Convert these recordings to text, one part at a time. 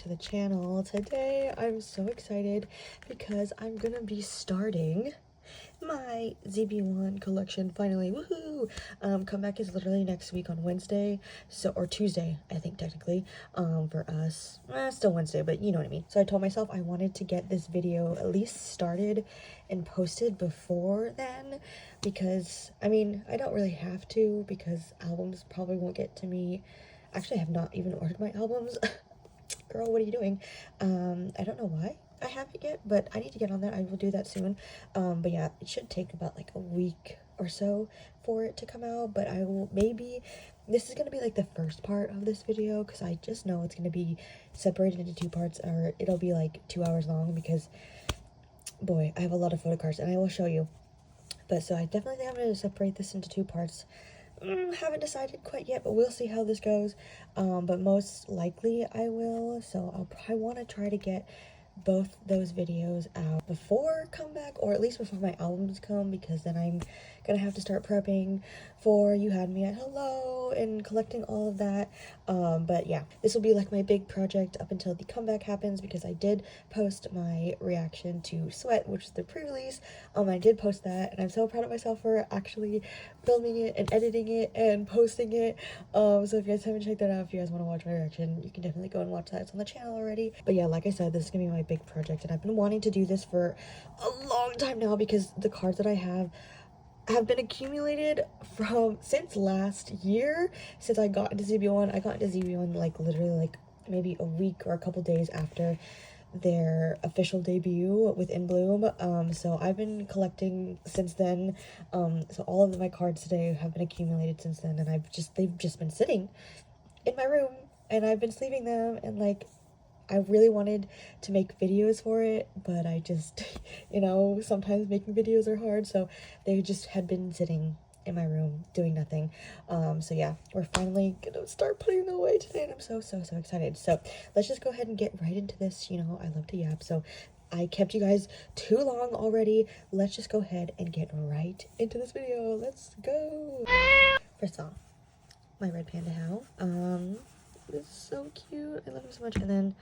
to the channel. Today I'm so excited because I'm gonna be starting my ZB1 collection finally. Woohoo! Comeback is literally next week on Wednesday, or Tuesday, I think technically, for us. Still Wednesday, but you know what I mean. So I told myself I wanted to get this video at least started and posted before then, because I mean, I don't really have to, because albums probably won't get to me. Actually, I have not even ordered my albums. Girl, what are you doing? I don't know why I haven't yet, but I need to get on that. I will do that soon. But yeah, it should take about like a week or so for it to come out, but I will, maybe this is gonna be like the first part of this video, because I just know it's gonna be separated into two parts, or it'll be like 2 hours long, because boy, I have a lot of photo cards and I will show you. But so I definitely think I'm gonna separate this into two parts. Haven't decided quite yet, but we'll see how this goes. But most likely I will, so I want to try to get both those videos out before comeback, or at least before my albums come, because then I'm gonna have to start prepping for You Had Me at Hello and collecting all of that. But yeah, this will be like my big project up until the comeback happens, because I did post my reaction to Sweat, which is the pre-release. I did post that, and I'm so proud of myself for actually filming it and editing it and posting it. So if you guys haven't checked that out, if you guys want to watch my reaction, you can definitely go and watch that. It's on the channel already. But yeah, like I said, this is gonna be my big project, and I've been wanting to do this for a long time now, because the cards that I have been accumulated from since last year, since I got into ZB1. I got into ZB1 like literally like maybe a week or a couple days after their official debut with In Bloom. So I've been collecting since then. So all of my cards today have been accumulated since then, and they've just been sitting in my room, and I've been sleeving them, and like I really wanted to make videos for it, but I just, you know, sometimes making videos are hard, so they just had been sitting in my room doing nothing. So yeah, we're finally gonna start putting them away today, and I'm so excited. So let's just go ahead and get right into this. You know, I love to yap, so I kept you guys too long already. Let's just go ahead and get right into this video. Let's go. First off, my red panda How. It's so cute. I love him so much. And then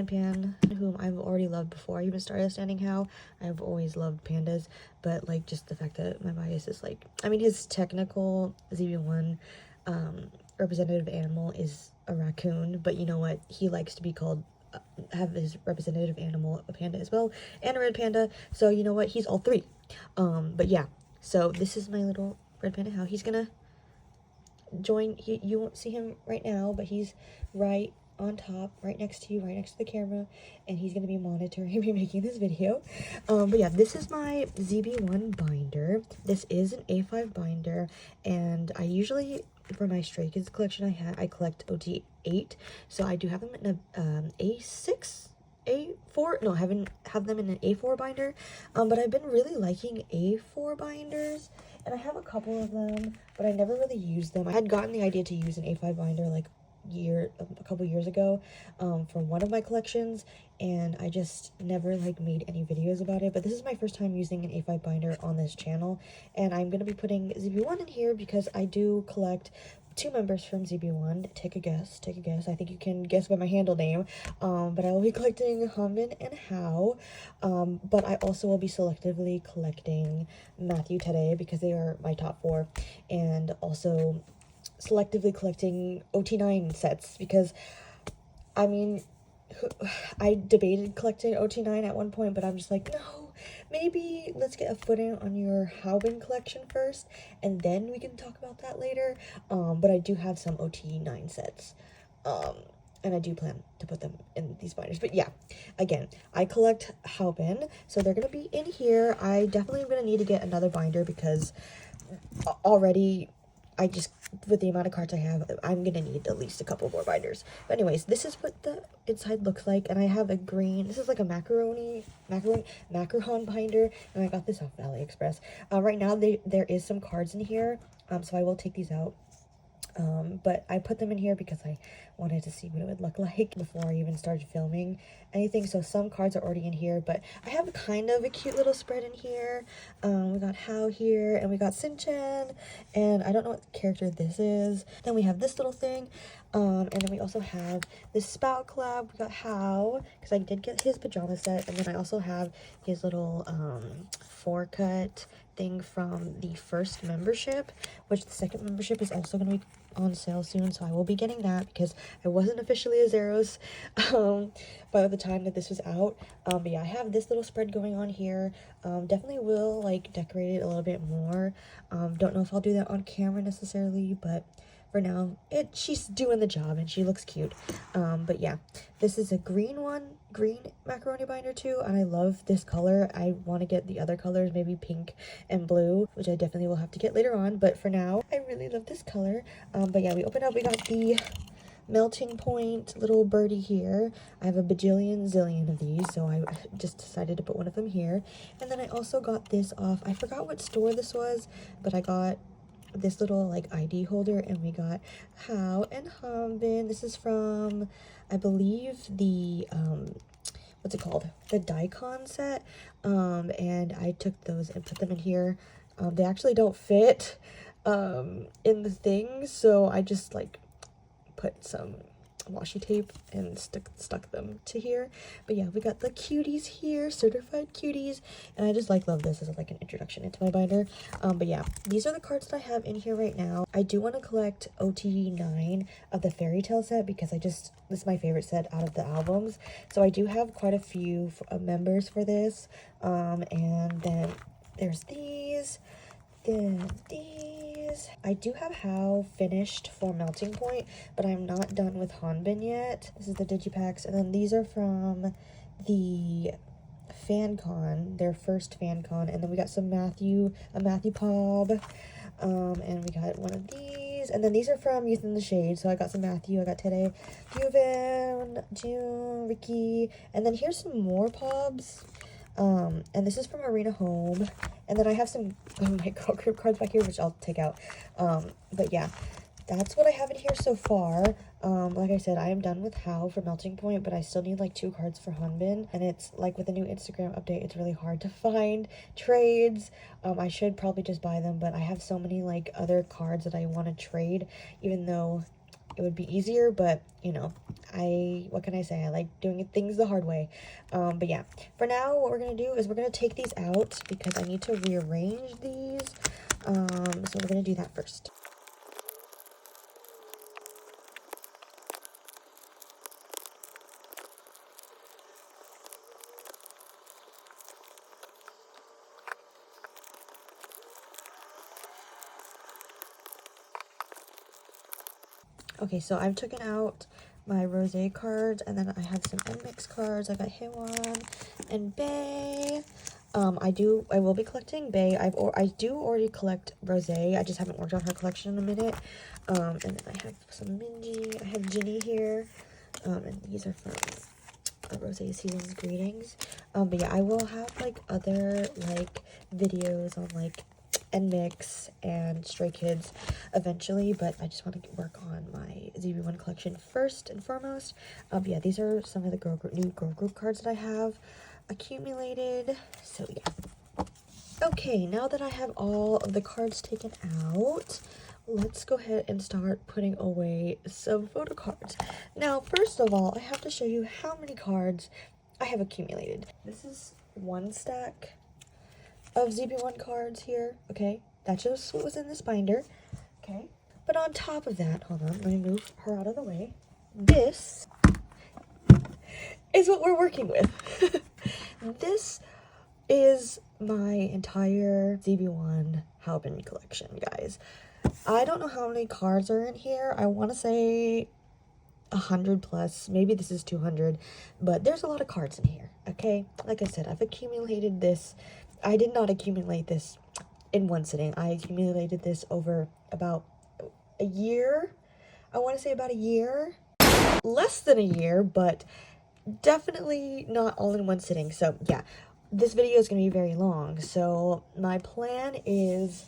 Pan, whom I've already loved before I even started standing How. I've always loved pandas, but like just the fact that my bias is like, I mean, his technical ZB1 representative animal is a raccoon, but you know what? He likes to be called, have his representative animal a panda as well, and a red panda. So you know what? He's all three. But yeah. So this is my little red panda How. He's gonna join. You won't see him right now, but he's right on top, right next to you, right next to the camera, and he's gonna be monitoring me making this video. But yeah, this is my ZB1 binder. This is an A5 binder, and I usually, for my Stray Kids collection, I collect ot9, so I do have them in a A6, A4, no, have them in an A4 binder. But I've been really liking A4 binders, and I have a couple of them, but I never really used them. I had gotten the idea to use an A5 binder like a couple years ago for one of my collections, and I just never like made any videos about it. But this is my first time using an A5 binder on this channel, and I'm gonna be putting ZB1 in here because I do collect two members from ZB1. Take a guess. I think you can guess by my handle name. But I will be collecting Hanbin and How. But I also will be selectively collecting Matthew today, because they are my top 4, and also selectively collecting ot9 sets, because I mean, I debated collecting ot9 at one point, but I'm just like, no, maybe let's get a footing on your Haobin collection first, and then we can talk about that later. But I do have some ot9 sets, and I do plan to put them in these binders. But yeah, again, I collect Haobin, so they're gonna be in here. I definitely am gonna need to get another binder, because already with the amount of cards I have, I'm gonna need at least a couple more binders. But anyways, this is what the inside looks like, and I have a green, this is like a macaron binder, and I got this off AliExpress. Right now there is some cards in here, so I will take these out But I put them in here because I wanted to see what it would look like before I even started filming anything. So some cards are already in here, but I have kind of a cute little spread in here. We got Hao here, and we got Sinchan, and I don't know what character this is. Then we have this little thing, and then we also have this Spout collab. We got Hao, because I did get his pajama set, and then I also have his little four-cut thing from the first membership, which the second membership is also going to be on sale soon, so I will be getting that because I wasn't officially a Zeros by the time that this was out. But yeah, I have this little spread going on here. Definitely will like decorate it a little bit more. Don't know if I'll do that on camera necessarily, but for now she's doing the job and she looks cute. But yeah, this is a green macaroni binder too, and I love this color. I want to get the other colors, maybe pink and blue, which I definitely will have to get later on, but for now I really love this color. But yeah, we opened up, we got the melting point little birdie here. I have a zillion of these, so I just decided to put one of them here. And then I also got this off, I forgot what store this was, but I got this little like ID holder, and we got Hao and Hambin. This is from, I believe, the what's it called, the Daikon set, and I took those and put them in here. They actually don't fit in the thing, so I just like put some washi tape and stuck them to here. But yeah, we got the cuties here, certified cuties, and I just love this as like an introduction into my binder. But yeah, these are the cards that I have in here right now. I do want to collect ot9 of the fairy tale set because this is my favorite set out of the albums, so I do have quite a few members for this. And then there's these, then these. I do have Hao finished for Melting Point, but I'm not done with Hanbin yet. This is the digipacks, and then these are from the FanCon, their first FanCon, and then we got some Matthew Pob, and we got one of these, and then these are from Youth in the Shade. So I got some Matthew, I got Tere, Yuvan, June, Ricky, and then here's some more Pobs. And this is from Arena Home, and then I have some of my girl group cards back here, which I'll take out. But yeah, that's what I have in here so far. Like I said, I am done with Hao for Melting Point, but I still need like 2 cards for Hanbin, and it's like with the new Instagram update, it's really hard to find trades. I should probably just buy them, but I have so many like other cards that I want to trade, even though it would be easier, but you know, what can I say? I like doing things the hard way. But yeah, for now, what we're gonna do is we're gonna take these out because I need to rearrange these. So we're gonna do that first. Okay, so I've taken out my Rosé cards, and then I have some NMIX cards. I got Hwan and Bay. I will be collecting Bay. I do already collect Rosé. I just haven't worked on her collection in a minute. And then I have some Minji. I have Ginny here. And these are from Rosé Season's Greetings. But yeah, I will have like other like videos on like NMIX and Stray Kids eventually, but I just want to work on my ZB1 collection first and foremost. Yeah, these are some of the new girl group cards that I have accumulated. So yeah. Okay, now that I have all of the cards taken out, let's go ahead and start putting away some photo cards. Now, first of all, I have to show you how many cards I have accumulated. This is one stack of ZB1 cards here, okay? That's just what was in this binder, okay? But on top of that, hold on, let me move her out of the way. This is what we're working with. This is my entire ZB1 Haobin collection, guys. I don't know how many cards are in here. I want to say 100 plus, maybe this is 200, but there's a lot of cards in here, okay? Like I said, I've accumulated this. I did not accumulate this in one sitting. I accumulated this over about a year. I want to say about a year. Less than a year, but definitely not all in one sitting. So yeah, this video is going to be very long. So my plan is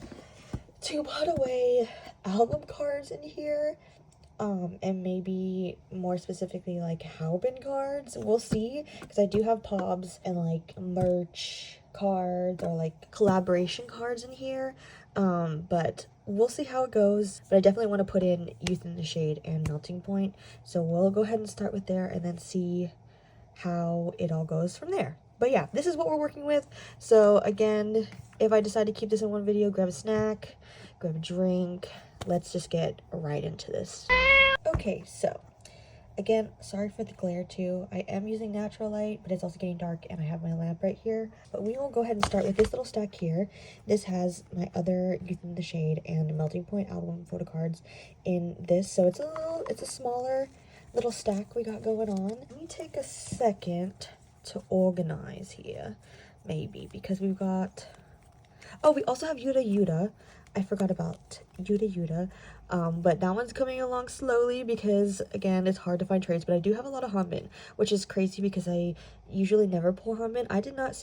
to put away album cards in here. And maybe more specifically like Haobin cards. We'll see, because I do have pobs and like merch cards or like collaboration cards in here. But we'll see how it goes. But I definitely want to put in Youth in the Shade and Melting Point. So we'll go ahead and start with there and then see how it all goes from there. But yeah, this is what we're working with. So again, if I decide to keep this in one video, grab a snack, grab a drink. Let's just get right into this. Okay, so again, sorry for the glare too. I am using natural light, but it's also getting dark and I have my lamp right here. But we will go ahead and start with this little stack here. This has my other Youth in the Shade and Melting Point album photo cards in this. So it's a smaller little stack we got going on. Let me take a second to organize here, maybe, because we've got, oh, we also have yura. I forgot about yura, but that one's coming along slowly because, again, it's hard to find trades, but I do have a lot of hanbin, which is crazy because I usually never pull hanbin. I did not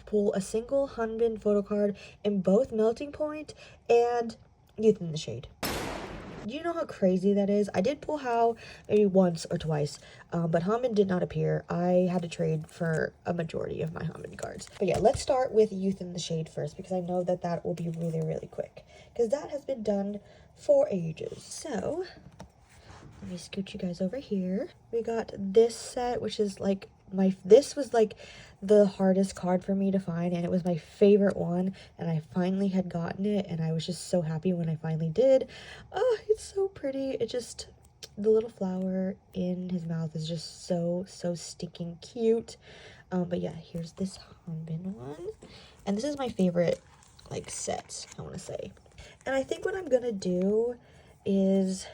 pull a single hanbin photo card in both Melting Point and Youth in the Shade. Do you know how crazy that is? I did pull Hao maybe once or twice, but hanbin did not appear. I had to trade for a majority of my hanbin cards. But yeah, let's start with Youth in the Shade first, because I know that that will be really, really quick, because that has been done for ages. So let me scoot you guys over here. We got this set, which is like this was like the hardest card for me to find, and it was my favorite one, and I finally had gotten it, and I was just so happy when I finally did. Oh, it's so pretty. It just, the little flower in his mouth is just so stinking cute. But yeah, here's this hanbin one, and this is my favorite like set, I want to say. And I think what I'm gonna do is,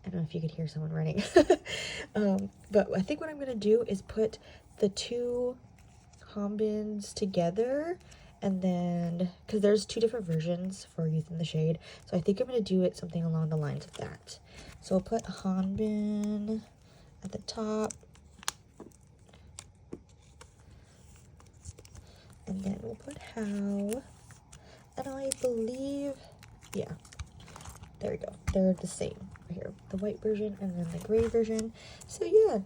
I don't know if you could hear someone running. But I think what I'm going to do is put the two hanbins together, and then, because there's two different versions for Youth in the Shade, so I think I'm going to do it something along the lines of that. So we'll put hanbin at the top, and then we'll put Hao, and I believe, yeah, there we go, they're the same. Here, the white version and then the gray version. So yeah,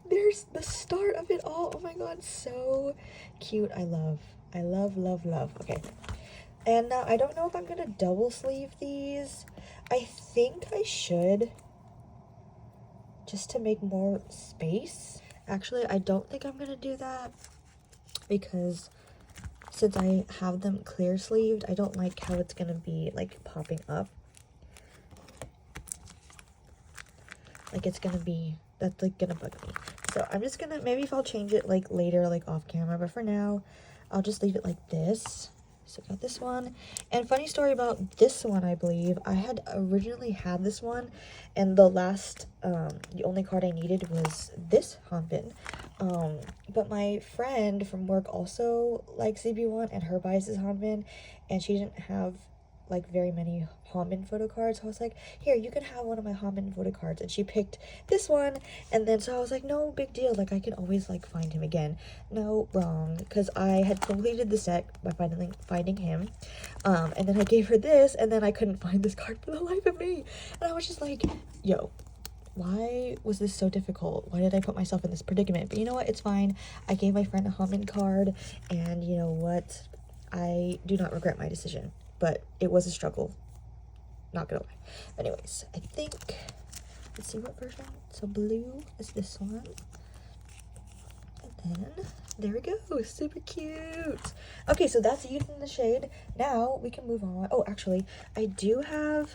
there's the start of it all. Oh my god, so cute. I love. Okay, and now I don't know if I'm gonna double sleeve these. I think I should, just to make more space. Actually, I don't think I'm gonna do that, because since I have them clear sleeved, I don't like how it's gonna be like popping up. Like, it's gonna be, that's like gonna bug me. So I'm just gonna, maybe if I'll change it like later, like off camera, but for now I'll just leave it like this. So I got this one. And funny story about this one, I believe I had originally had this one, and the last the only card I needed was this hanbin. But my friend from work also likes ZB1, and her bias is hanbin, and she didn't have like very many hanbin photo cards. So I was like, here, you can have one of my hanbin photo cards, and she picked this one. And then so I was like, no big deal, like I can always like find him again. No, wrong, because I had completed the set by finding him, and then I gave her this, and then I couldn't find this card for the life of me, and I was just like, yo, why was this so difficult? Why did I put myself in this predicament? But you know what, it's fine. I gave my friend a hanbin card, and you know what, I do not regret my decision. But it was a struggle, not gonna lie. Anyways, I think, let's see what version. So blue is this one. And then, there we go, super cute. Okay, so that's Youth in the Shade. Now, we can move on. Oh, actually, I do have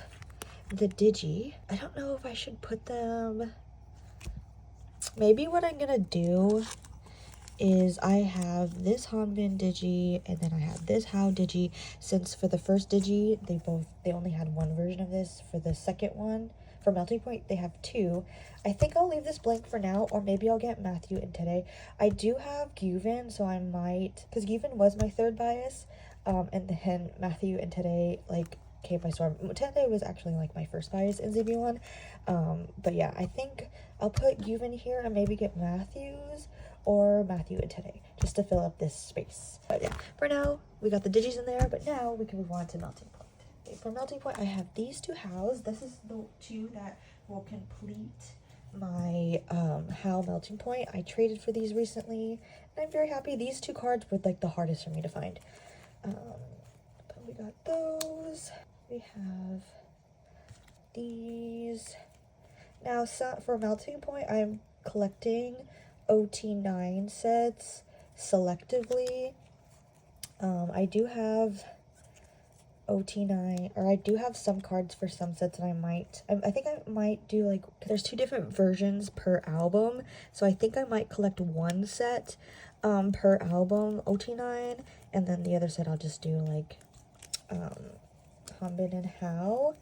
the Digi. I don't know if I should put them, maybe what I'm gonna do is I have this hanbin Digi, and then I have this Hao Digi, since for the first Digi, they only had one version of this. For the second one, for Melting Point, they have two. I think I'll leave this blank for now, or maybe I'll get Matthew in today. I do have Gyuvin, so I might, because Gyuvin was my third bias, and then Matthew and today, like, came by storm. Today was actually, like, my first bias in ZB1, but yeah, I think I'll put you in here and maybe get Matthew's or Matthew and today just to fill up this space. But yeah, for now we got the digis in there, but now we can move on to melting point. Okay, for melting point, I have these two hows. This is the two that will complete my how melting point. I traded for these recently and I'm very happy. These two cards were like the hardest for me to find. But we got those. We have these. Now, so for melting point, I'm collecting ot9 sets selectively. I do have ot9, or I do have some cards for some sets, and I think I might do like, there's 2 different versions per album, so I think I might collect 1 set per album ot9, and then the other set I'll just do like Hanbin and How.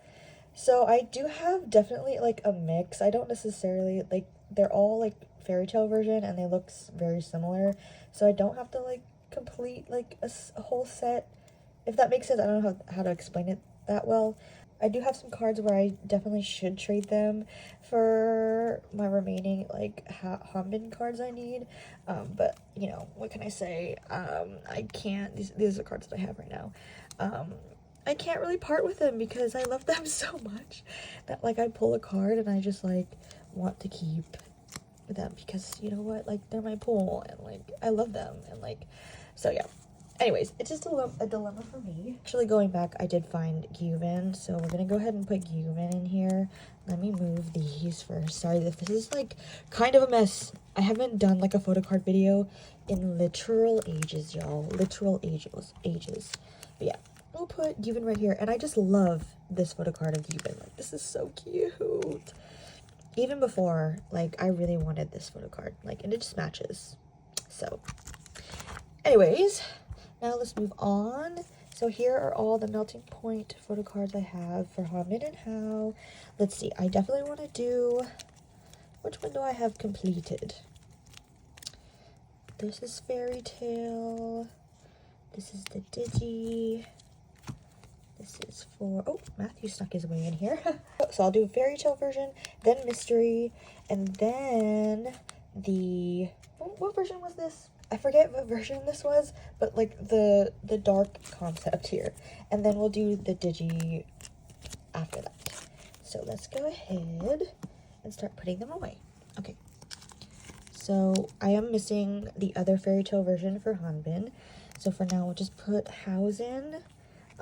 So I do have definitely like a mix. I don't necessarily like, they're all like fairy tale version and they look very similar, so I don't have to like complete like a whole set, if that makes sense. I don't know how to explain it that well. I do have some cards where I definitely should trade them for my remaining like Hanbin cards I need, but you know, what can I say? I can't, these are the cards that I have right now. I can't really part with them because I love them so much that like I pull a card and I just like want to keep them because, you know what, like they're my pool and like I love them, and like, so yeah. Anyways, it's just a dilemma for me. Actually, going back, I did find Gyuvin, so we're gonna go ahead and put Gyuvin in here. Let me move these first. Sorry if this is like kind of a mess. I haven't done like a photo card video in literal ages, y'all. Literal ages. But yeah, we'll put Gyuvin right here, and I just love this photo card of Gyuvin. Like, this is so cute. Even before, like, I really wanted this photo card, like, and it just matches. So, anyways, now let's move on. So here are all the melting point photo cards I have for Hanbin and How. Let's see, I definitely want to do, which one do I have completed? This is Fairy Tale. This is the Digi. This is for, oh, Matthew snuck his way in here. So I'll do Fairy Tale version, then Mystery, and then the, what version was this? I forget what version this was, but like the dark concept here. And then we'll do the Digi after that. So let's go ahead and start putting them away. Okay. So I am missing the other Fairy Tale version for Hanbin. So for now, we'll just put House in.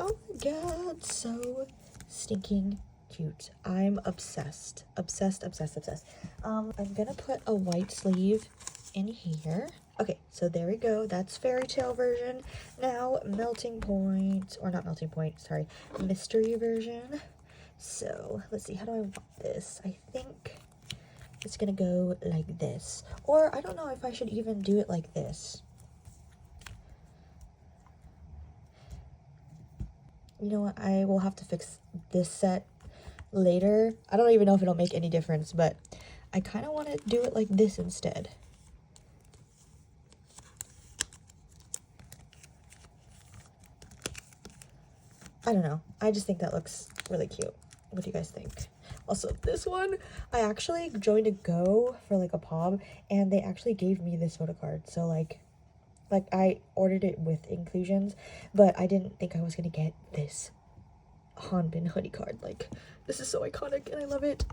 Oh my god, so stinking cute. I'm obsessed. Obsessed. I'm gonna put a white sleeve in here. Okay, so there we go. That's Fairy Tale version. Now, melting point, or not melting point, sorry, mystery version. So, let's see, how do I want this? I think it's gonna go like this. Or, I don't know if I should even do it like this. You know what, I will have to fix this set later. I don't even know if it'll make any difference, but I kind of want to do it like this instead. I don't know. I just think that looks really cute. What do you guys think? Also, this one, I actually joined a Go for like a POB, and they actually gave me this photo card. So like I ordered it with inclusions, but I didn't think I was gonna get this Hanbin hoodie card. Like, this is so iconic and I love it.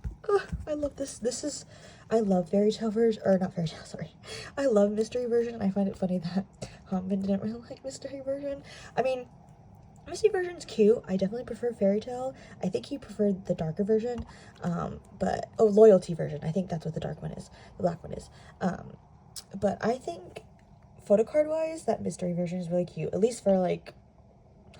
I love this. I love Fairy Tale version, or not Fairy Tale, sorry. I love Mystery version. I find it funny that Hanbin didn't really like Mystery version. I mean, Mystery version's cute. I definitely prefer Fairy Tale. I think he preferred the darker version, but, oh, Loyalty version. I think that's what the dark one is, the black one is. But I think photo card wise, that Mystery version is really cute, at least for like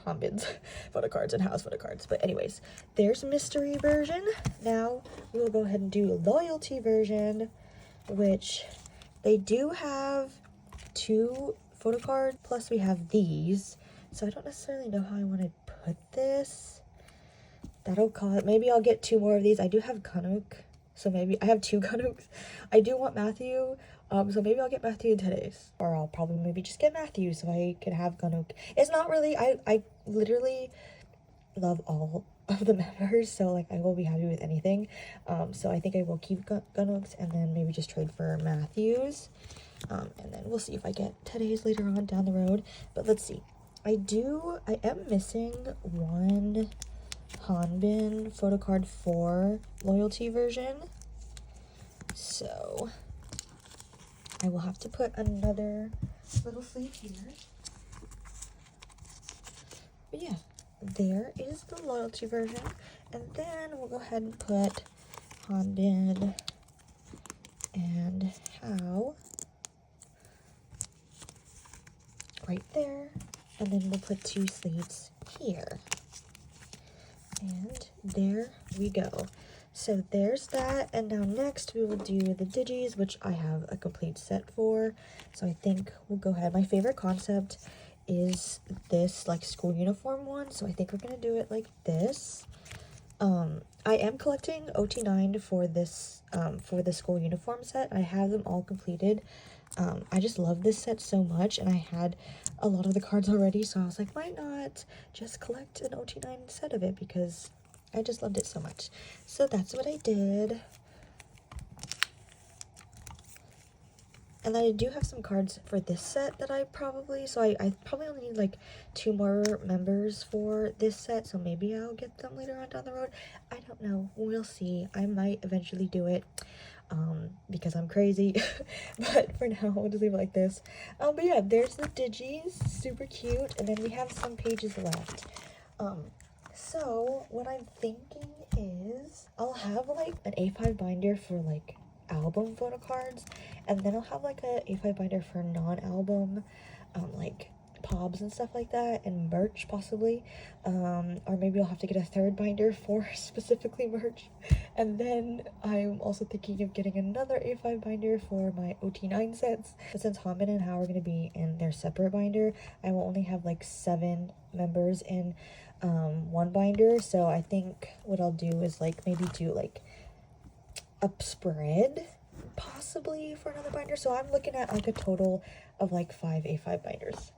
Hanbin's photo cards and House photo cards. But anyways, there's Mystery version. Now we will go ahead and do Loyalty version, which they do have 2 photo cards, plus we have these. So I don't necessarily know how I want to put this. That'll cause, maybe I'll get 2 more of these. I do have Kanuk, so maybe I have 2 Kanuks. I do want Matthew, so maybe I'll get Matthew in today's, or I'll probably maybe just get Matthew so I can have Kanuk. It's not really, I literally love all of the members, so like I will be happy with anything. So I think I will keep Gunwooks and then maybe just trade for Matthews. And then we'll see if I get today's later on down the road. But let's see. I am missing one Hanbin photocard 4 loyalty version. So I will have to put another little sleeve here. But yeah, there is the loyalty version. And then we'll go ahead and put Hanbin and how right there. And then we'll put 2 sleeves here. And there we go. So there's that. And now next we will do the digis, which I have a complete set for. So I think we'll go ahead. My favorite concept is this like school uniform one. So I think we're gonna do it like this. I am collecting ot9 for this for the school uniform set. I have them all completed. I just love this set so much, and I had a lot of the cards already, so I was like, why not just collect an ot9 set of it, because I just loved it so much. So that's what I did. And I do have some cards for this set that I probably only need like 2 more members for this set, so maybe I'll get them later on down the road. I don't know, we'll see. I might eventually do it because I'm crazy. But for now we'll just leave it like this. But yeah, there's the digis, super cute, and then we have some pages left. So what I'm thinking is I'll have like an A5 binder for like album photo cards, and then I'll have like a A5 binder for non-album like pobs and stuff like that, and merch possibly, or maybe I'll have to get a 3rd binder for specifically merch. And then I'm also thinking of getting another A5 binder for my ot9 sets, but since Hanbin and How are going to be in their separate binder, I will only have like 7 members in 1 binder. So I think what I'll do is like maybe do like a spread possibly for another binder. So I'm looking at like a total of like 5 A5 binders.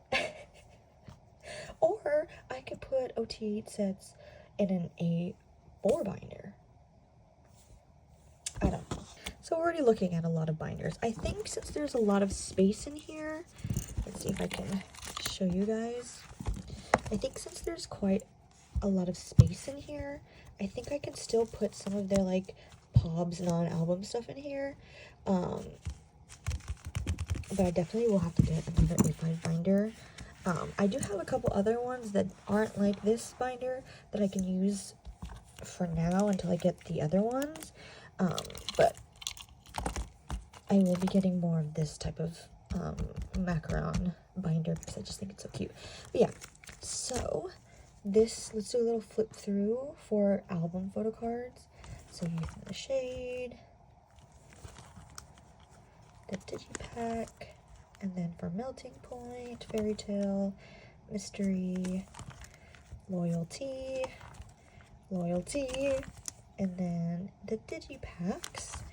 Or I could put OT8 sets in an A4 binder. I don't know. So we're already looking at a lot of binders. I think since there's a lot of space in here, let's see if I can show you guys. I think since there's quite a lot of space in here, I think I can still put some of their like pobs non-album stuff in here. But I definitely will have to get another A5 binder. I do have a couple other ones that aren't like this binder that I can use for now until I get the other ones. But I will be getting more of this type of macaron binder because I just think it's so cute. But yeah, so this, let's do a little flip through for album photo cards. So using the shade, the digipack, and then for melting point, fairy tale, mystery, loyalty, and then the digipacks.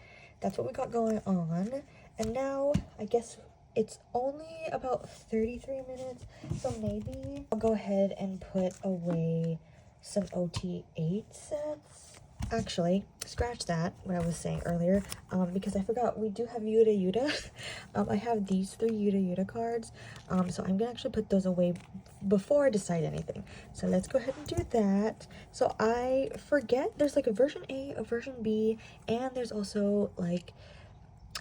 That's what we got going on. And now I guess it's only about 33 minutes, so maybe I'll go ahead and put away some ot8 sets. Actually, scratch that, what I was saying earlier, because I forgot we do have yura. I have these 3 yura cards, so I'm gonna actually put those away before I decide anything. So let's go ahead and do that. So I forget there's like a version A, a version B, and there's also like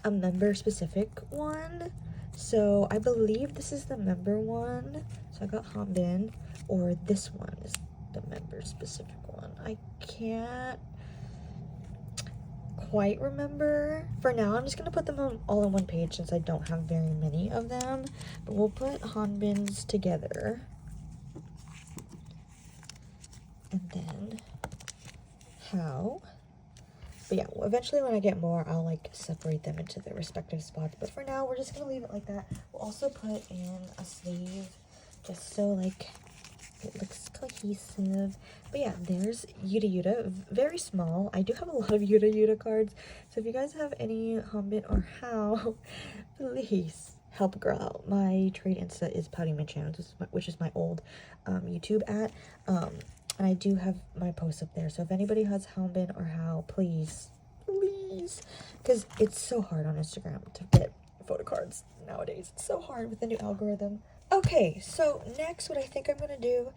a member specific one. So I believe this is the member one. So I got Hanbin, or this one is the member specific one. I can't quite remember. For now, I'm just gonna put them all on one page since I don't have very many of them. But we'll put Hanbins together. And then how. But yeah, eventually when I get more, I'll like separate them into their respective spots. But for now, we're just gonna leave it like that. We'll also put in a sleeve just so like it looks cohesive. But yeah, there's yura, very small. I do have a lot of yura cards, so if you guys have any Hanbin or How, please help a girl out. My trade Insta is poutyhaobins, which is my old YouTube at. And I do have my posts up there. So if anybody has haobin or how, please, because it's so hard on Instagram to get photo cards nowadays. It's so hard with the new algorithm. Okay, so next what I think I'm gonna do,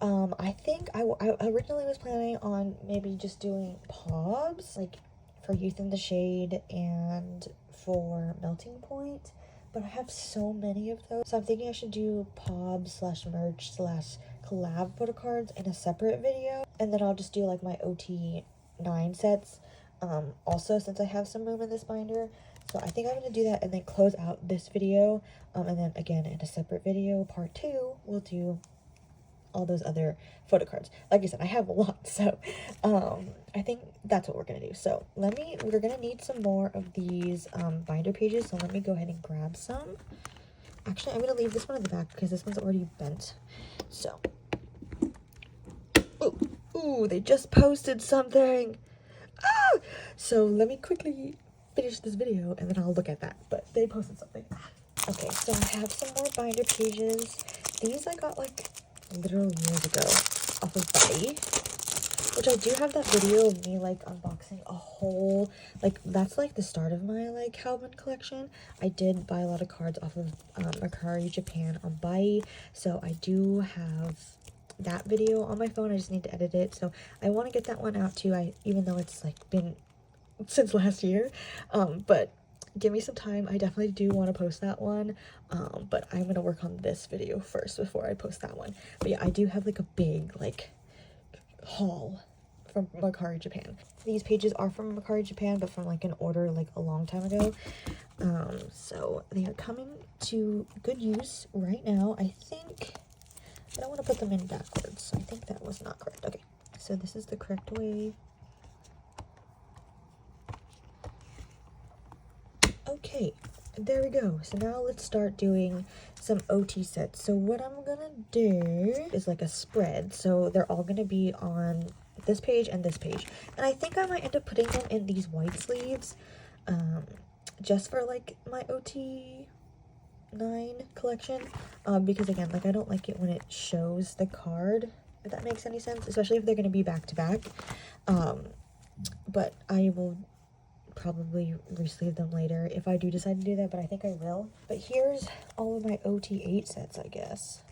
I think I originally was planning on maybe just doing pobs, like for Youth in the Shade and for Melting Point, but I have so many of those, so I'm thinking I should do pobs slash merch slash collab photo cards in a separate video, and then I'll just do like my ot9 sets also, since I have some room in this binder. So I think I'm going to do that and then close out this video, and then again in a separate video, part 2, we'll do all those other photo cards. Like I said, I have a lot, so I think that's what we're going to do. So we're going to need some more of these binder pages, so let me go ahead and grab some. Actually, I'm going to leave this one in the back because this one's already bent. So, ooh, they just posted something. Ah! So let me quickly finish this video and then I'll look at that, but they posted something. Okay, so I have some more binder pages. These I got like literal years ago off of Buddy, which I do have that video of me like unboxing a whole, like that's like the start of my like haobin collection. I did buy a lot of cards off of Mercari Japan on Buddy, so I do have that video on my phone. I just need to edit it, so I want to get that one out too. Even though it's like been since last year, but give me some time. I definitely do want to post that one, but I'm gonna work on this video first before I post that one. But yeah, I do have like a big like haul from Mercari Japan. These pages are from Mercari Japan, but from like an order like a long time ago. So they are coming to good use right now. I think I don't want to put them in backwards, so I think that was not correct. Okay, so this is the correct way. Okay, there we go. So now let's start doing some OT sets. So what I'm gonna do is like a spread. So they're all gonna be on this page and this page. And I think I might end up putting them in these white sleeves, just for like my ot9 collection. Because again, like I don't like it when it shows the card, if that makes any sense, especially if they're gonna be back to back. But I will probably resleeve them later if I do decide to do that, but I think I will. But here's all of my ot8 sets, I guess.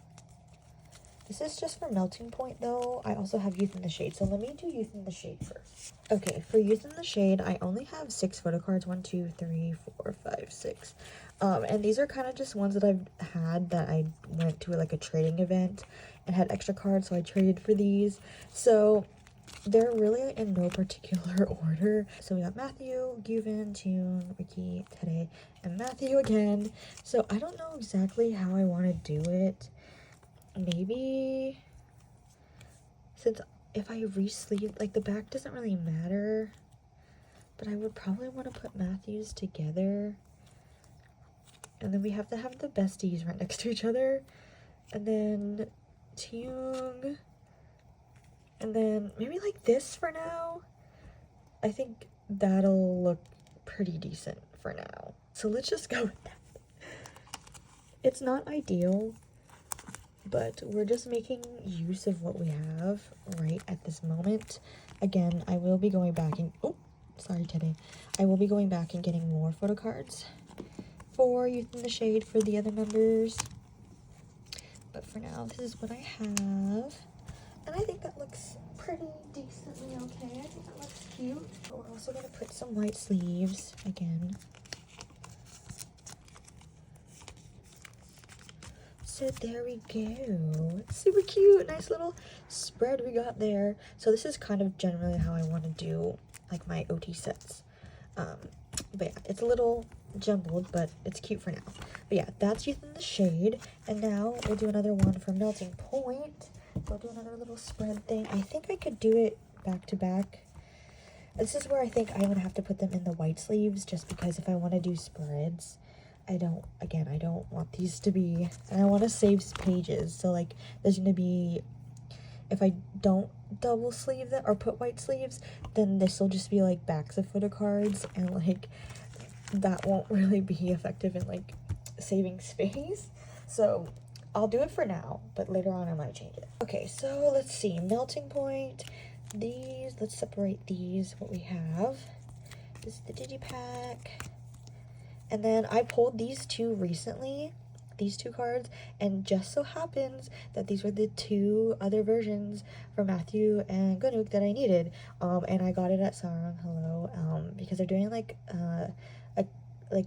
This is just for Melting Point though. I also have Youth in the Shade, so let me do Youth in the Shade first. Okay, for Youth in the Shade, I only have 6 photo cards. 1, 2, 3, 4, 5, 6. And these are kind of just ones that I've had that I went to like a trading event and had extra cards, so I traded for these. So they're really in no particular order. So we got Matthew, Guvin, Tune, Ricky, Tede, and Matthew again. So I don't know exactly how I want to do it. Maybe since if I re-sleeve, like the back doesn't really matter, but I would probably want to put Matthews together. And then we have to have the besties right next to each other. And then Teung. And then maybe like this for now. I think that'll look pretty decent for now. So let's just go with that. It's not ideal, but we're just making use of what we have right at this moment. Again, I will be going back and, oh, sorry Teddy. I will be going back and getting more photo cards for Youth in the Shade for the other members. But for now, this is what I have. And I think that looks pretty decently okay. I think that looks cute. But we're also going to put some white sleeves again. So there we go. It's super cute. Nice little spread we got there. So this is kind of generally how I want to do like my OT sets. But yeah, it's a little jumbled, but it's cute for now. But yeah, that's Youth in the Shade. And now we'll do another one for Melting Point. So I'll do another little spread thing. I think I could do it back to back. This is where I think I'm gonna have to put them in the white sleeves, just because if I want to do spreads, I don't want these to be, and I want to save pages. So like there's gonna be, if I don't double sleeve them or put white sleeves, then this will just be like backs of photo cards, and like that won't really be effective in like saving space. So I'll do it for now, but later on I might change it. Okay, so let's see. Melting point. These, let's separate these, what we have. This is the digipack. And then I pulled these two recently, these two cards, and just so happens that these were the two other versions for Matthew and Ganuk that I needed. And I got it at Sarang, hello, because they're doing like a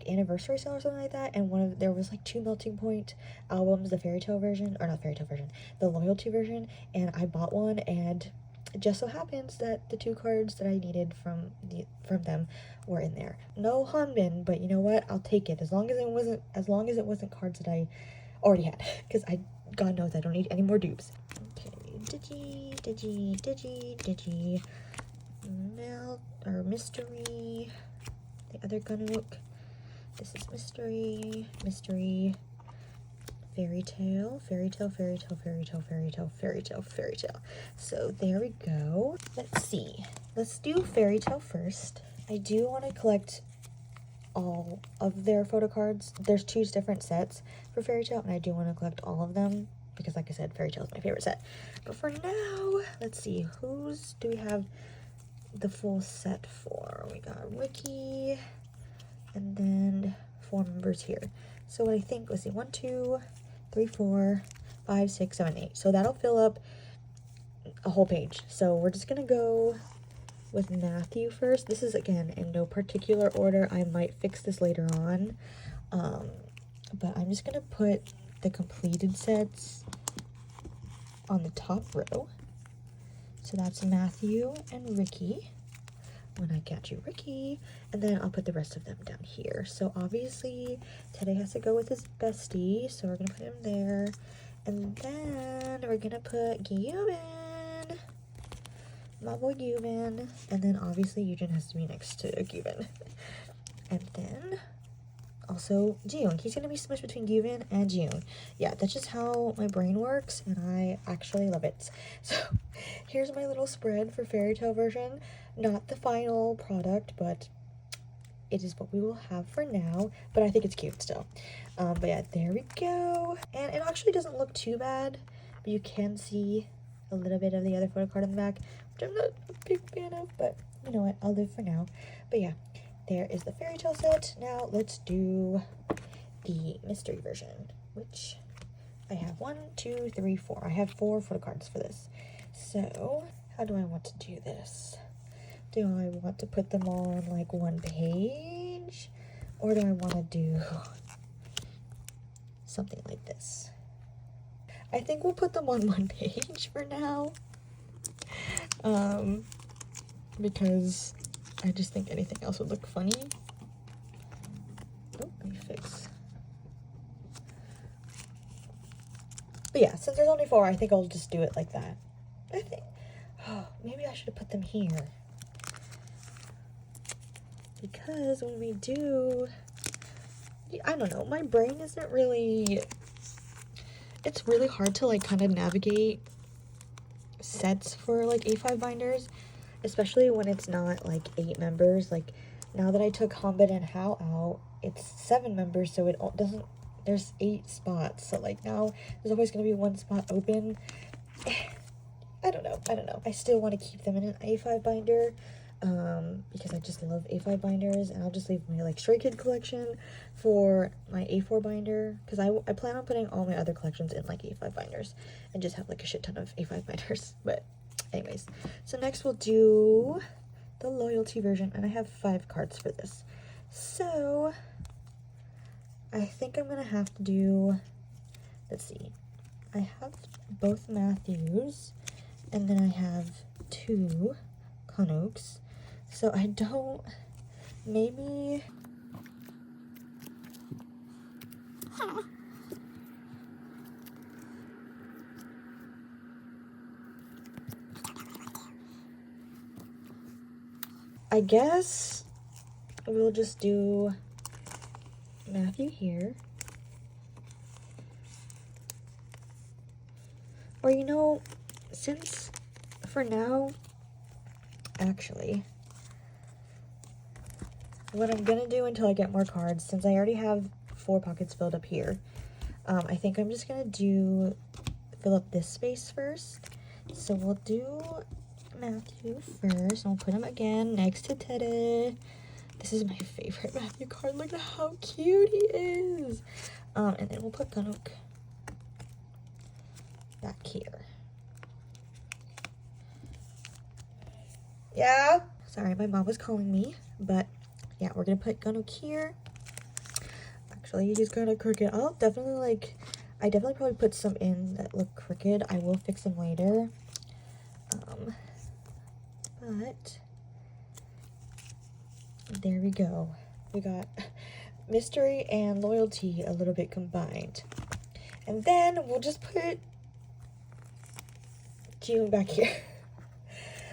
anniversary sale or something like that, and there was like 2 melting point albums, the fairy tale version, or not fairy tale version, the loyalty version, and I bought one, and it just so happens that the 2 cards that I needed from them were in there. No Hanbin, but you know what? I'll take it as long as it wasn't cards that I already had, because God knows I don't need any more dupes. Okay, digi, mystery, the other Ganuk. This is mystery, fairy tale. So there we go. Let's see. Let's do fairy tale first. I do want to collect all of their photo cards. There's 2 different sets for fairy tale, and I do want to collect all of them because, like I said, fairy tale is my favorite set. But for now, let's see. Whose do we have the full set for? We got Ricky. And then 4 members here. So what I think, let's see, 1, 2, 3, 4, 5, 6, 7, 8. So that'll fill up a whole page. So we're just gonna go with Matthew first. This is, again, in no particular order. I might fix this later on. But I'm just gonna put the completed sets on the top row. So that's Matthew and Ricky. When I catch you, Ricky, and then I'll put the rest of them down here. So obviously Teddy has to go with his bestie, so we're gonna put him there, and then we're gonna put Gyubin, my boy Gyubin, and then obviously Eugen has to be next to Gyubin. And then also Jiyoon, he's gonna be smushed between Gyubin and Jiyoon. Yeah, that's just how my brain works, and I actually love it. So here's my little spread for fairy tale version. Not the final product, but it is what we will have for now. But I think it's cute still. But yeah, there we go. And it actually doesn't look too bad, but you can see a little bit of the other photo card on the back, which I'm not a big fan of, but you know what, I'll live for now. But yeah, there is the fairy tale set. Now let's do the mystery version, which I have 1, 2, 3, 4. I have 4 photo cards for this. So how do I want to do this? Do I want to put them all on like 1 page? Or do I want to do something like this? I think we'll put them on 1 page for now. Because I just think anything else would look funny. Oh, let me fix. But yeah, since there's only 4, I think I'll just do it like that. I think, oh, maybe I should have put them here. Because when we do, I don't know, my brain isn't really, it's really hard to like kind of navigate sets for like A5 binders, especially when it's not like 8 members. Like now that I took Hanbin and Hao out, it's 7 members, so it doesn't, there's 8 spots. So like now there's always going to be 1 spot open. I don't know. I still want to keep them in an A5 binder. Because I just love A5 binders, and I'll just leave my like Stray Kid collection for my A4 binder, because I plan on putting all my other collections in like A5 binders and just have like a shit ton of A5 binders. But anyways, so next we'll do the loyalty version, and I have 5 cards for this. So I think I'm gonna have to do, let's see, I have both Matthews, and then I have 2 Kanuks. So I don't, maybe, I guess we'll just do Matthew here. Or you know, since for now, actually, what I'm gonna do until I get more cards, since I already have 4 pockets filled up here, I think I'm just gonna fill up this space first. So we'll do Matthew first, and we'll put him again next to Teddy. This is my favorite Matthew card. Look at how cute he is. And then we'll put Ganok back here. Yeah? Sorry, my mom was calling me, but yeah, we're gonna put Ganok here. Actually, he's kind of crooked. I definitely probably put some in that look crooked. I will fix them later. But there we go. We got mystery and loyalty a little bit combined. And then we'll just put June back here.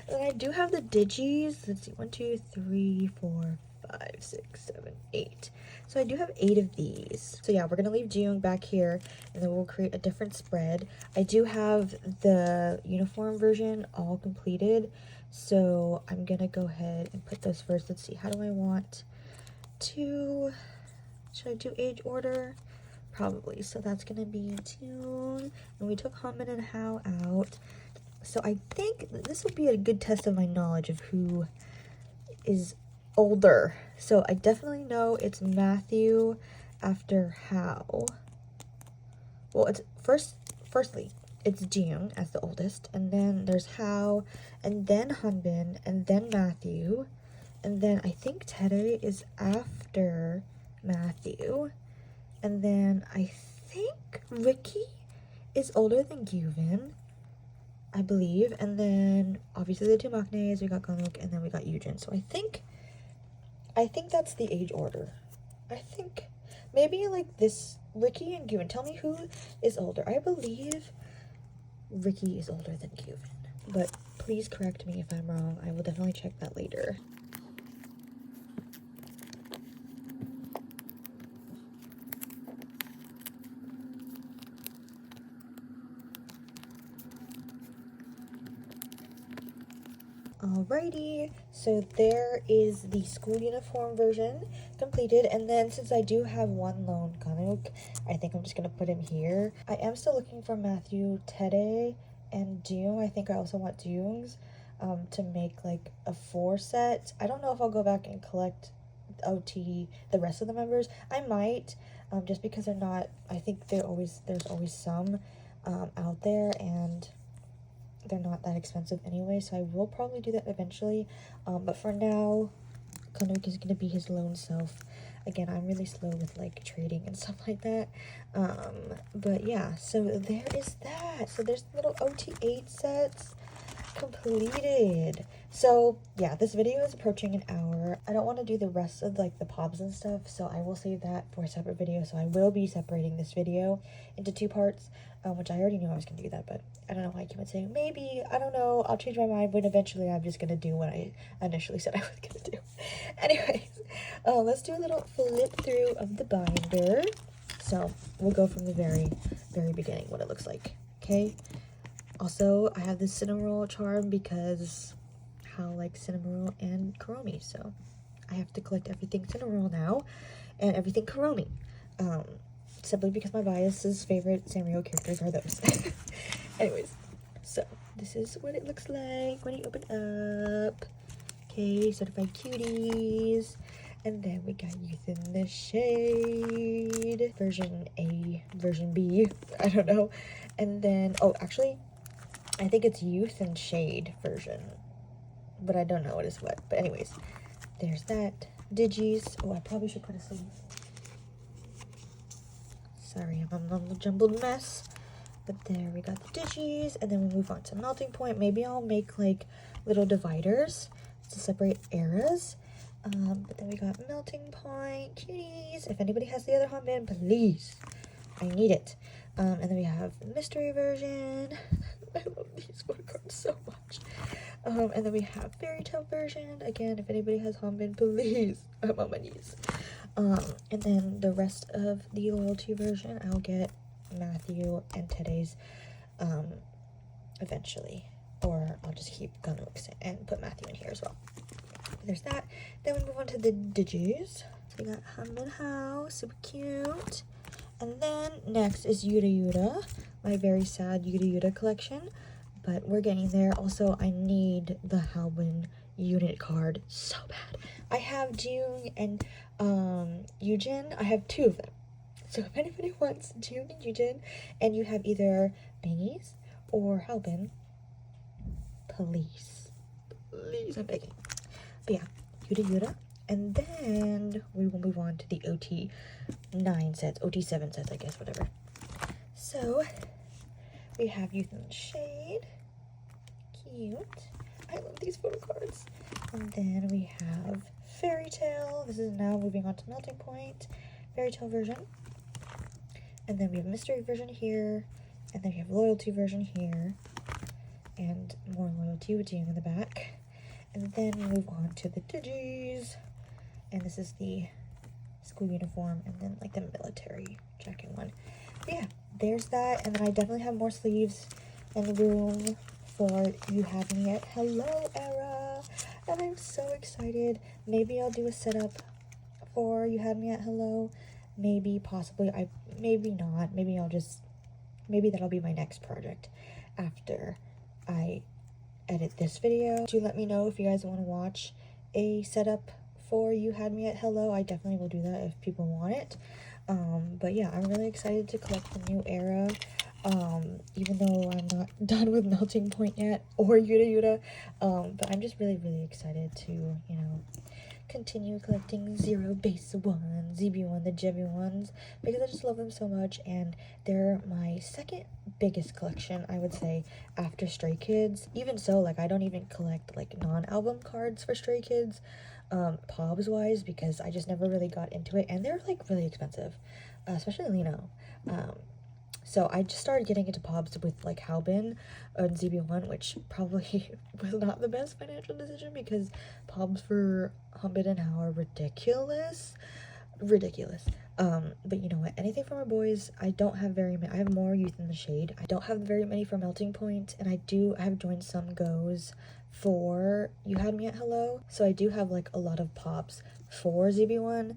And I do have the digis. Let's see, 1, 2, 3, 4, 5, 6, 7, 8. So I do have 8 of these. So yeah, we're gonna leave June back here, and then we'll create a different spread. I do have the uniform version all completed, so I'm gonna go ahead and put those first. Let's see, how do I want to, should I do age order? Probably. So that's gonna be June, and we took Hamin and Hao out. So I think this will be a good test of my knowledge of who is older. So I definitely know it's Matthew after Hao. Well, it's firstly, it's June as the oldest, and then there's Hao, and then Hanbin, and then Matthew, and then I think Tere is after Matthew, and then I think Ricky is older than Gyuvin, I believe, and then obviously the two Maknaes, we got Ganok, and then we got Yujin. So I think that's the age order. I think maybe like this, Ricky and Gyuvin. Tell me who is older. I believe Ricky is older than Gyuvin, but please correct me if I'm wrong. I will definitely check that later. Alrighty, so there is the school uniform version completed, and then since I do have one lone Ganok, I think I'm just gonna put him here. I am still looking for Matthew, Tere, and Jung. I think I also want Jung's to make like a 4 set. I don't know if I'll go back and collect the rest of the members. I might, just because they're not, I think there's always some out there, and they're not that expensive anyway, so I will probably do that eventually. But for now, Ganok is going to be his lone self. Again, I'm really slow with like trading and stuff like that. But yeah, so there is that. So there's little OT8 sets completed. So yeah, this video is approaching an hour. I don't want to do the rest of like the pops and stuff, so I will save that for a separate video. So I will be separating this video into 2 parts, which I already knew I was gonna do that, but I don't know why I keep on saying maybe, I don't know, I'll change my mind, but eventually I'm just gonna do what I initially said I was gonna do. Anyways, let's do a little flip through of the binder. So we'll go from the very beginning, what it looks like. Okay. Also, I have this Cinnamoroll charm because how like Cinnamoroll and Kuromi, so I have to collect everything Cinnamoroll now and everything Kuromi. Simply because my bias's favorite Sanrio characters are those. Anyways, so this is what it looks like when you open up. Okay, certified cuties. And then we got Youth in the Shade. Version A, version B, I don't know. And then, oh, actually, I think it's Youth and Shade version. But I don't know what is what. But anyways, there's that. Digis. Oh, I probably should put a sleeve. Sorry, I'm a jumbled mess. But there we got the digis, and then we move on to melting point. Maybe I'll make like little dividers to separate eras. But then we got melting point, cuties. If anybody has the other Hanbin, please, I need it. And then we have mystery version. I love these 4 cards so much. And then we have fairy tale version. Again, if anybody has Hanbin, please, I'm on my knees. And then the rest of the loyalty version, I'll get Matthew and Tere's eventually, or I'll just keep Ganok's and put Matthew in here as well. There's that. Then we move on to the digis. So we got Hanbin Hao, super cute, And then next is yura, my very sad yura collection, but we're getting there. Also, I need the Haobin unit card so bad. I have Jung and Yujin. I have 2 of them. So if anybody wants Jung and Yujin, and you have either Bangies or Haobin, please, I'm begging. But yeah, yura. And then we will move on to the ot9 sets, ot7 sets, I guess, whatever. So we have Youth and Shade. Cute. I love these photo cards. And then we have Fairy Tale. This is now moving on to Melting Point. Fairy Tale version. And then we have Mystery version here. And then we have Loyalty version here. And more Loyalty with Jung in the back. And then we move on to the Digis. And this is the school uniform. And then like the military jacket one. But yeah, there's that. And then I definitely have more sleeves and room for You Had Me at Hello era. And I'm so excited. Maybe I'll do a setup for You Had Me at Hello. Maybe, possibly. Maybe not. Maybe that'll be my next project after I edit this video. Do let me know if you guys want to watch a setup for You Had Me at Hello. I definitely will do that if people want it. But yeah, I'm really excited to collect the new era. Even though I'm not done with Melting Point yet or yura, but I'm just really excited to, you know, continue collecting zerobaseone, ZB1, the Jebby ones, because I just love them so much, and they're my second biggest collection, I would say, after Stray Kids. Even so, like, I don't even collect like non-album cards for Stray Kids, pobs wise, because I just never really got into it, and they're like really expensive, especially Lino. So I just started getting into pobs with like Haobin and ZB1, which probably was not the best financial decision because pobs for Humbit and How are ridiculous. But you know what? Anything for my boys. I don't have very many. I have more Youth in the Shade. I don't have very many for Melting Point, and I have joined some goes for You Had Me at Hello. So I do have like a lot of pops for ZB1.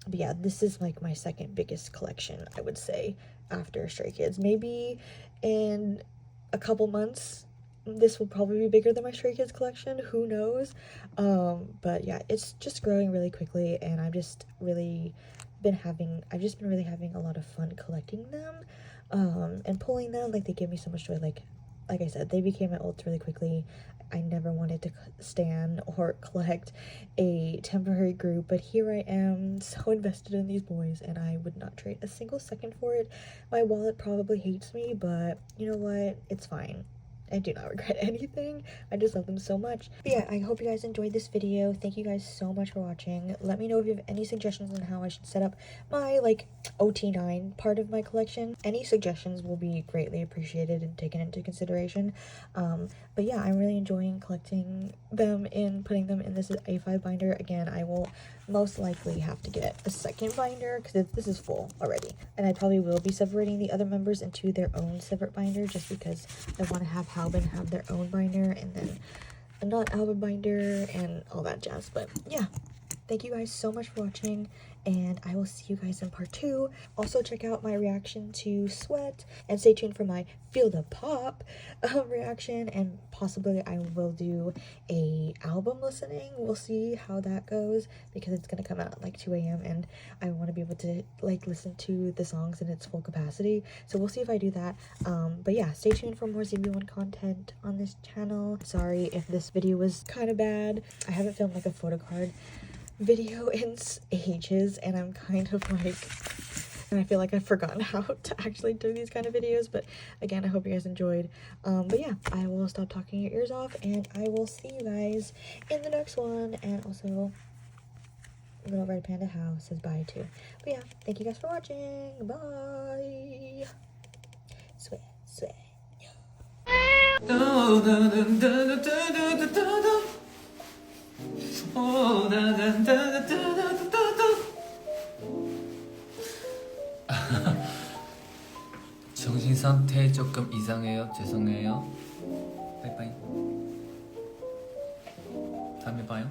But yeah, this is like my second biggest collection, I would say, after Stray Kids. Maybe in a couple months, this will probably be bigger than my Stray Kids collection. Who knows? But yeah, it's just growing really quickly, and I've just really been having a lot of fun collecting them, and pulling them. Like, they give me so much joy. Like I said, they became my ults really quickly. I never wanted to stand or collect a temporary group, but here I am, so invested in these boys, and I would not trade a single second for it. My wallet probably hates me, but you know what? It's fine. I do not regret anything. I just love them so much. But yeah, I hope you guys enjoyed this video. Thank you guys so much for watching. Let me know if you have any suggestions on how I should set up my like ot9 part of my collection. Any suggestions will be greatly appreciated and taken into consideration. But yeah, I'm really enjoying collecting them and putting them in this A5 binder. Again, I will most likely have to get a second binder because this is full already, and I probably will be separating the other members into their own separate binder just because I want to have Haobin have their own binder and then a non-Haobin binder and all that jazz. But yeah, thank you guys so much for watching, and I will see you guys in part 2. Also, check out my reaction to Sweat, and stay tuned for my Feel the Pop reaction, and possibly I will do a album listening. We'll see how that goes, because it's gonna come out at like 2 a.m. and I want to be able to like listen to the songs in its full capacity. So we'll see if I do that. But yeah, stay tuned for more ZB1 content on this channel. Sorry if this video was kind of bad. I haven't filmed like a photo card video in ages, and I'm kind of like, and I feel like I've forgotten how to actually do these kind of videos. But again, I hope you guys enjoyed. But yeah, I will stop talking your ears off, and I will see you guys in the next one. And also, little red panda how says bye too. But yeah, thank you guys for watching. Bye. Sweat. 정신 상태 조금 이상해요. 죄송해요. 바이바이. 다음에 봐요.